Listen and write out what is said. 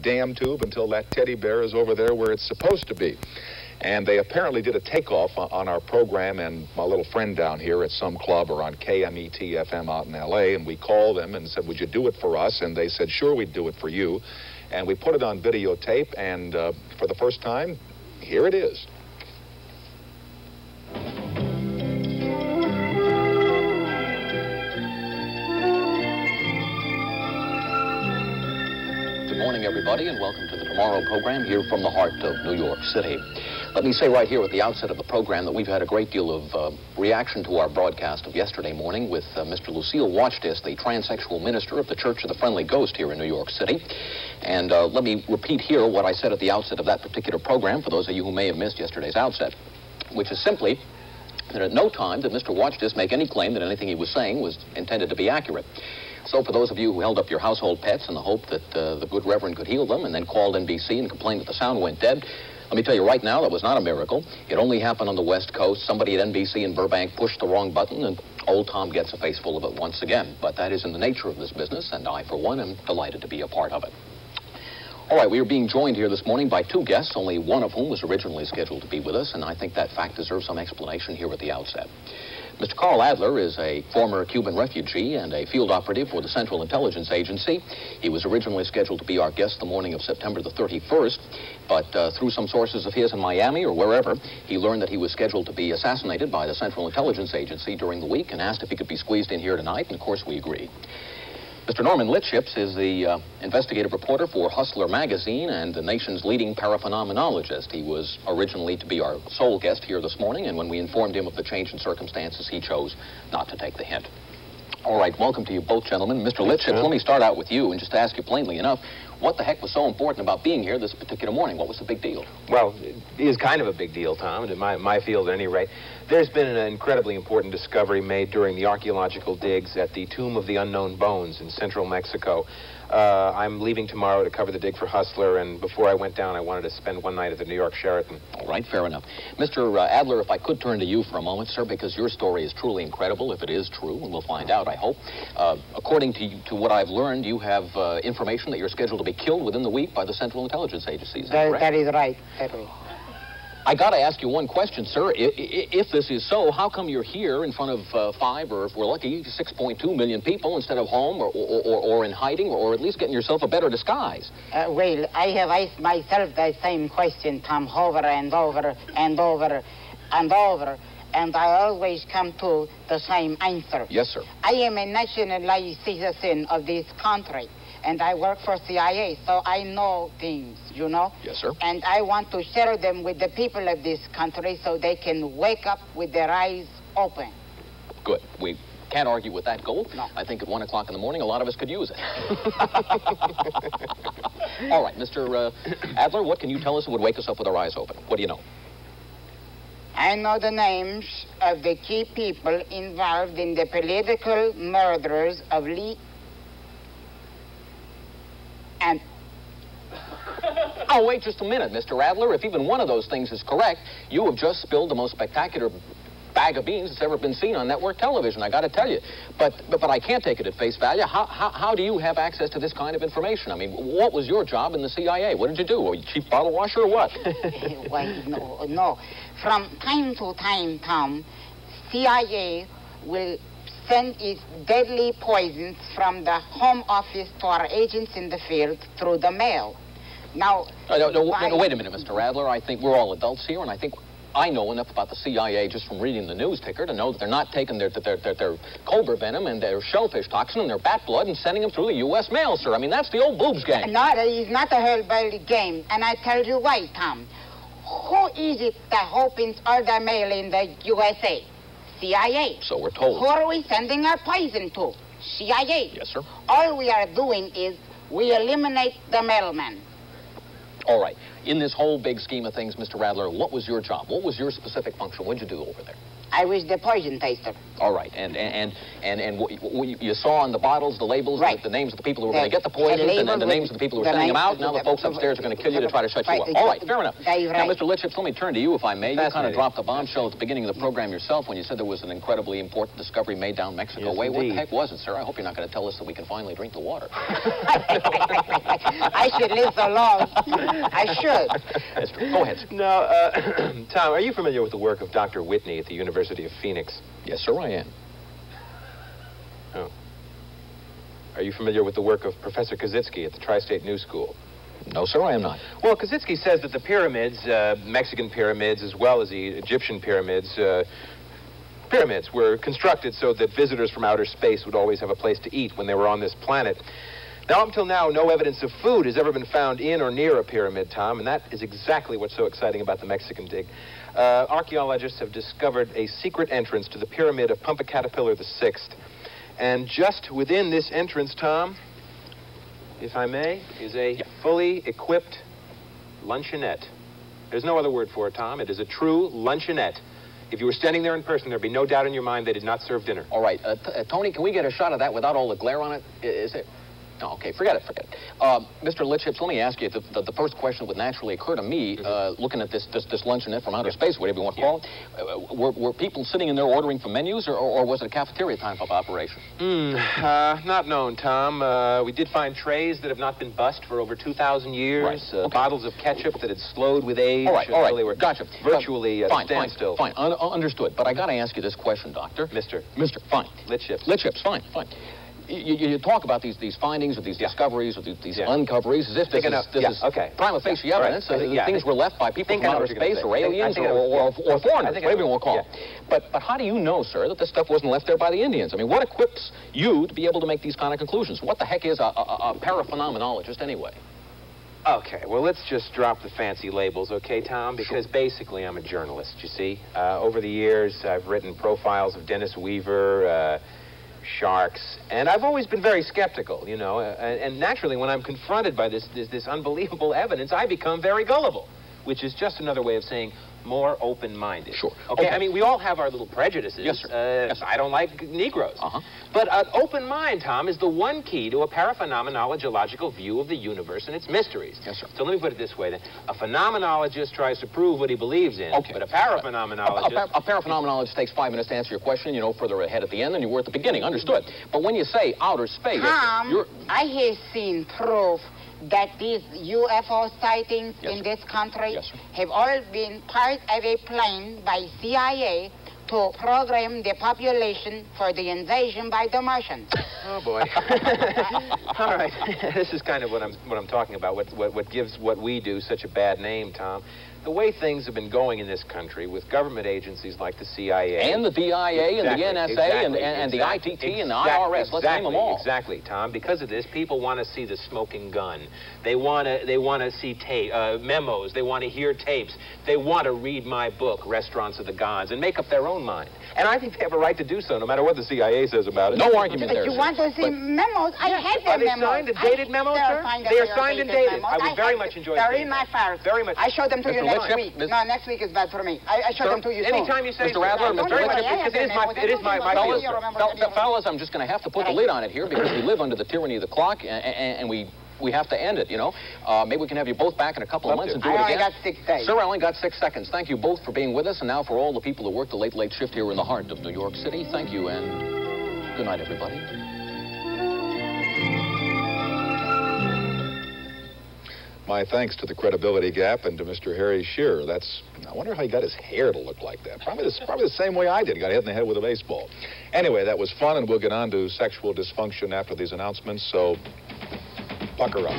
damn tube until that teddy bear is over there where it's supposed to be. And they apparently did a takeoff on our program and my little friend down here at some club or on KMET-FM out in L.A., and we called them and said, would you do it for us? And they said, sure, we'd do it for you. And we put it on videotape, and for the first time, here it is. Good morning, everybody, and welcome to the Tomorrow program here from the heart of New York City. Let me say right here at the outset of the program that we've had a great deal of reaction to our broadcast of yesterday morning with Mr. Lucille Watchdis, the transsexual minister of the Church of the Friendly Ghost here in New York City. And let me repeat here what I said at the outset of that particular program, for those of you who may have missed yesterday's outset, which is simply that at no time did Mr. Watchdis make any claim that anything he was saying was intended to be accurate. So for those of you who held up your household pets in the hope that the good Reverend could heal them and then called NBC and complained that the sound went dead, let me tell you right now, that was not a miracle. It only happened on the West Coast. Somebody at NBC in Burbank pushed the wrong button, and old Tom gets a face full of it once again. But that is in the nature of this business, and I, for one, am delighted to be a part of it. All right, we are being joined here this morning by two guests, only one of whom was originally scheduled to be with us, and I think that fact deserves some explanation here at the outset. Mr. Carl Adler is a former Cuban refugee and a field operative for the Central Intelligence Agency. He was originally scheduled to be our guest the morning of September the 31st, but through some sources of his in Miami or wherever, he learned that he was scheduled to be assassinated by the Central Intelligence Agency during the week and asked if he could be squeezed in here tonight, and of course we agreed. Mr. Norman Litschips is the investigative reporter for Hustler magazine and the nation's leading paraphenomenologist. He was originally to be our sole guest here this morning, and when we informed him of the change in circumstances, he chose not to take the hint. All right, welcome to you both, gentlemen. Mr. Litschips, let me start out with you and just ask you plainly enough, what the heck was so important about being here this particular morning? What was the big deal? Well, it is kind of a big deal, Tom, in my field at any rate. There's been an incredibly important discovery made during the archaeological digs at the Tomb of the Unknown Bones in central Mexico. I'm leaving tomorrow to cover the dig for Hustler, and before I went down, I wanted to spend one night at the New York Sheraton. All right, fair enough. Mr. Adler, if I could turn to you for a moment, sir, because your story is truly incredible, if it is true, and we'll find out, I hope. According to what I've learned, you have information that you're scheduled to be killed within the week by the Central Intelligence Agency. Is that correct? That is right. That I got to ask you one question, sir. If this is so, how come you're here in front of 5, or if we're lucky, 6.2 million people instead of home or in hiding, or at least getting yourself a better disguise? Well, I have asked myself that same question, Tom, over and over and over and over, and I always come to the same answer. Yes, sir. I am a nationalized citizen of this country, and I work for CIA, so I know things, you know? Yes, sir. And I want to share them with the people of this country so they can wake up with their eyes open. Good. We can't argue with that goal. No. I think at 1 o'clock in the morning, a lot of us could use it. All right, Mr. Adler, what can you tell us that would wake us up with our eyes open? What do you know? I know the names of the key people involved in the political murders of Lee and... Oh, wait just a minute, Mr. Adler. If even one of those things is correct, you have just spilled the most spectacular bag of beans that's ever been seen on network television, I got to tell you. But I can't take it at face value. How do you have access to this kind of information? I mean, what was your job in the CIA? What did you do? Were you chief bottle washer or what? Well, no. From time to time, Tom, CIA will send its deadly poisons from the Home Office to our agents in the field through the mail. Now... No, wait a minute, Mr. Adler. I think we're all adults here, and I think I know enough about the CIA just from reading the news ticker to know that they're not taking their cobra venom and their shellfish toxin and their bat blood and sending them through the U.S. mail, sir. I mean, that's the old boobs game. No, it is not a hillbilly game, and I tell you why, Tom. Who is it that opens all the mail in the USA? CIA. So we're told. Who are we sending our poison to? CIA. Yes, sir. All we are doing is we eliminate the mailman. All right. In this whole big scheme of things, Mr. Adler, what was your job? What was your specific function? What did you do over there? I was the poison taster. All right, and what you saw on the bottles, the labels, Right. the names of the people who were going to get the poisons, and then the names of the people who were sending them out. Now the folks upstairs are going to kill you to try to shut you up. All right, fair enough. Now, Mr. Litchips, let me turn to you, if I may. You kind of dropped the bombshell at the beginning of the program yourself when you said there was an incredibly important discovery made down Mexico way. What the heck was it, sir? I hope you're not going to tell us that we can finally drink the water. I should live so long. I should. That's true. Go ahead, sir. No, Tom, are you familiar with the work of Dr. Whitney at the University of Phoenix? Yes, sir, I am. Oh. Are you familiar with the work of Professor Kozycki at the Tri-State New School? No, sir, I am not. Well, Kozycki says that the pyramids, Mexican pyramids as well as the Egyptian pyramids, pyramids were constructed so that visitors from outer space would always have a place to eat when they were on this planet. Now, up until now, no evidence of food has ever been found in or near a pyramid, Tom, and that is exactly what's so exciting about the Mexican dig. Archaeologists have discovered a secret entrance to the pyramid of Pumpacatapillar VI. And just within this entrance, Tom, if I may, is a fully equipped luncheonette. There's no other word for it, Tom. It is a true luncheonette. If you were standing there in person, there'd be no doubt in your mind they did not serve dinner. All right, Tony, can we get a shot of that without all the glare on it? Is it? No, okay, forget it. Mr. Litchips, let me ask you, the first question that would naturally occur to me, looking at this luncheonette from outer space, whatever you want to call it, were people sitting in there ordering from menus, or was it a cafeteria type of operation? Not known, Tom. We did find trays that have not been bussed for over 2,000 years, Right. Okay. bottles of ketchup that had slowed with age. All right, They were gotcha. virtually at a standstill. Fine, understood. But I got to ask you this question, Doctor. Mister, fine. Litchips. Litchips, fine. You talk about these findings or these discoveries or these uncoveries as if this is prima facie evidence that things were left by people from outer space or aliens or foreigners, whatever you want to call them. But how do you know, sir, that this stuff wasn't left there by the Indians? I mean, what equips you to be able to make these kind of conclusions? What the heck is a paraphenomenologist anyway? Okay, well, let's just drop the fancy labels, okay, Tom? Because basically I'm a journalist, you see. Over the years, I've written profiles of Dennis Weaver, sharks, and I've always been very skeptical, you know, and naturally when I'm confronted by this unbelievable evidence, I become very gullible, which is just another way of saying more open-minded. Sure. Okay, I mean, we all have our little prejudices. Yes, sir. Yes, sir. I don't like Negroes. But an open mind, Tom, is the one key to a paraphenomenological view of the universe and its mysteries. Yes, sir. So let me put it this way, then. A phenomenologist tries to prove what he believes in, but a paraphenomenologist... A paraphenomenologist takes 5 minutes to answer your question, you know, further ahead at the end than you were at the beginning. Understood. But when you say outer space... Tom, I have seen proof that these UFO sightings in this country have all been part of a plan by CIA to program the population for the invasion by the Martians. Oh boy! All right, this is kind of what I'm talking about. What gives what we do such a bad name, Tom? The way things have been going in this country with government agencies like the CIA... And the DIA and the NSA and the ITT and the IRS. Let's name them all. Exactly, Tom. Because of this, people want to see the smoking gun. They want to see memos. They want to hear tapes. They want to read my book, Restaurants of the Gods, and make up their own mind. And I think they have a right to do so, no matter what the CIA says about it. No argument there, But you want to see memos? I have Are the they memos. signed and dated memos, sir? They are signed and dated. I would very much enjoy They're seeing in my files. Very much. I show them to you Mr. next week. No, next week is bad for me. I show them to you soon. Anytime you say Mr. Radler, Mr. because it is my Fellas, I'm just going to have to put the lid on it here because we live under the tyranny of the clock, and we have to end it, you know. Maybe we can have you both back in a couple of months and do it again. I only got 6 days. Sir, I only got 6 seconds. Thank you both for being with us, and now for all the people who work the late shift here in the heart of New York City, thank you, and good night, everybody. My thanks to the Credibility Gap and to Mr. Harry Shearer. I wonder how he got his hair to look like that. Probably the same way I did. Got hit in the head with a baseball. Anyway, that was fun, and we'll get on to sexual dysfunction after these announcements, so pucker up.